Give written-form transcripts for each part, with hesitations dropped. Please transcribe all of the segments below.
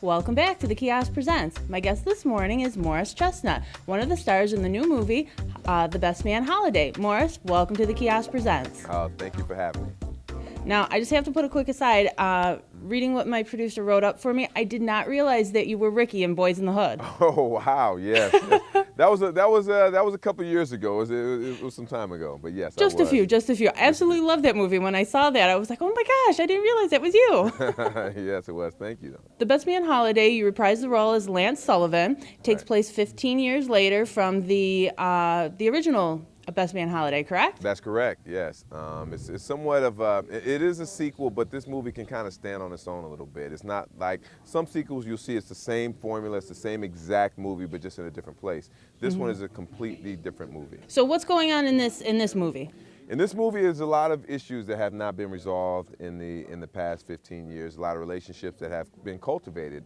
Welcome back to the Kiosk Presents. My guest this morning is Morris Chestnut, one of the stars in the new movie, The Best Man Holiday. Morris, welcome to the Kiosk Presents. Thank you for having me. Now, I just have to put a quick aside. Reading what my producer wrote up for me, I did not realize that you were Ricky in Boys in the Hood. Oh wow, yes. That was a couple of years ago. It was some time ago, but yes, Just a few. I absolutely loved that movie. When I saw that, I was like, oh my gosh, I didn't realize that was you. Yes, it was. Thank you. The Best Man Holiday, you reprise the role as Lance Sullivan. Takes place 15 years later from the original Best Man Holiday, correct? That's correct. Yes, it's somewhat of it is a sequel, but this movie can kind of stand on its own a little bit. It's not like some sequels you'll see. It's the same formula, it's the same exact movie, but just in a different place. This one is a completely different movie. So what's going on in this movie? In this movie, there's a lot of issues that have not been resolved in the past 15 years. A lot of relationships that have been cultivated.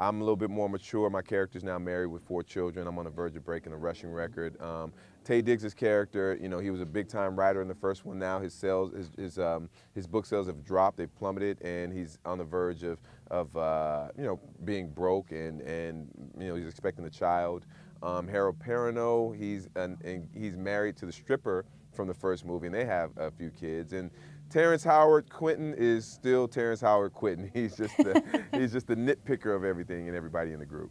I'm a little bit more mature. My character's now married with 4 children. I'm on the verge of breaking a rushing record. Tay Diggs' character, you know, he was a big-time writer in the first one. Now his sales, his book sales have dropped. They've plummeted, and he's on the verge of you know, being broke, and you know, he's expecting a child. Harold Perrineau, he's married to the stripper from the first movie, and they have a few kids. And Terrence Howard Quentin is still Terrence Howard Quentin. He's just the nitpicker of everything and everybody in the group.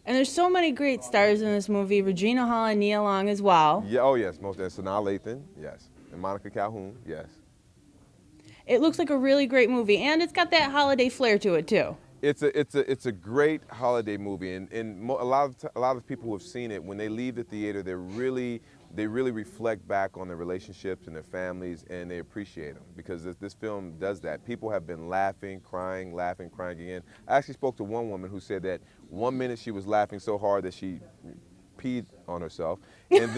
And there's so many great stars in this movie. Regina Hall and Nia Long as well. Yeah, oh yes, most. And Sanaa Lathan, yes, and Monica Calhoun, yes. It looks like a really great movie, and it's got that holiday flair to it too. It's a great holiday movie, and a lot of people who have seen it, when they leave the theater, they really reflect back on their relationships and their families, and they appreciate them, because this film does that. People have been laughing, crying again. I actually spoke to one woman who said that 1 minute she was laughing so hard that she peed on herself, and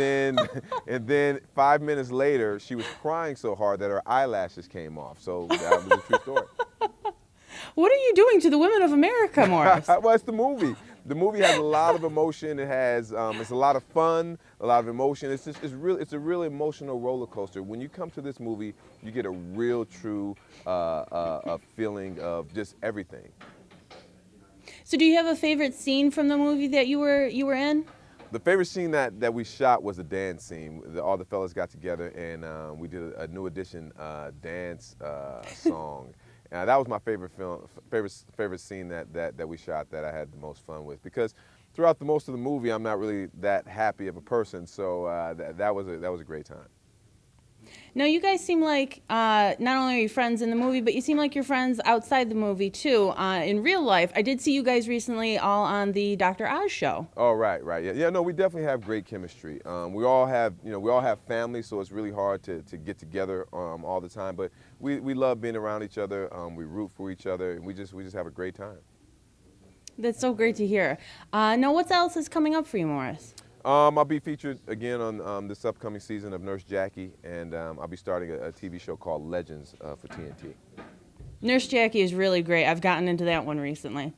then 5 minutes later she was crying so hard that her eyelashes came off. So that was a true story. What are you doing to the women of America, Morris? Well, it's the movie. The movie has a lot of emotion. It has it's a lot of fun, a lot of emotion. It's a real emotional roller coaster. When you come to this movie, you get a real true a feeling of just everything. So do you have a favorite scene from the movie that you were in? The favorite scene that we shot was a dance scene. All the fellas got together, and we did a new edition dance song. That was my favorite scene that we shot, that I had the most fun with, because throughout most of the movie I'm not really that happy of a person, so that was a great time. Now you guys seem like not only are you friends in the movie, but you seem like you're friends outside the movie too. In real life, I did see you guys recently all on the Dr. Oz show. Oh right, yeah. No, we definitely have great chemistry. We all have families, so it's really hard to get together all the time. But we love being around each other. We root for each other, and we just have a great time. That's so great to hear. Now, what else is coming up for you, Morris? I'll be featured again on this upcoming season of Nurse Jackie, and I'll be starting a TV show called Legends for TNT. Nurse Jackie is really great. I've gotten into that one recently.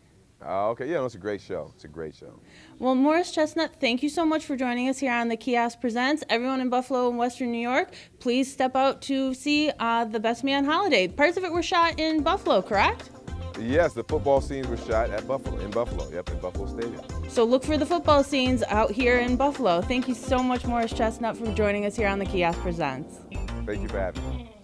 Okay, yeah, no, it's a great show. It's a great show. Well, Morris Chestnut, thank you so much for joining us here on the Kiosk Presents. Everyone in Buffalo and Western New York, please step out to see The Best Man Holiday. Parts of it were shot in Buffalo, correct? Yes, the football scenes were shot in Buffalo. Yep, in Buffalo Stadium. So look for the football scenes out here in Buffalo. Thank you so much, Morris Chestnut, for joining us here on the Kiosk Presents. Thank you for having me.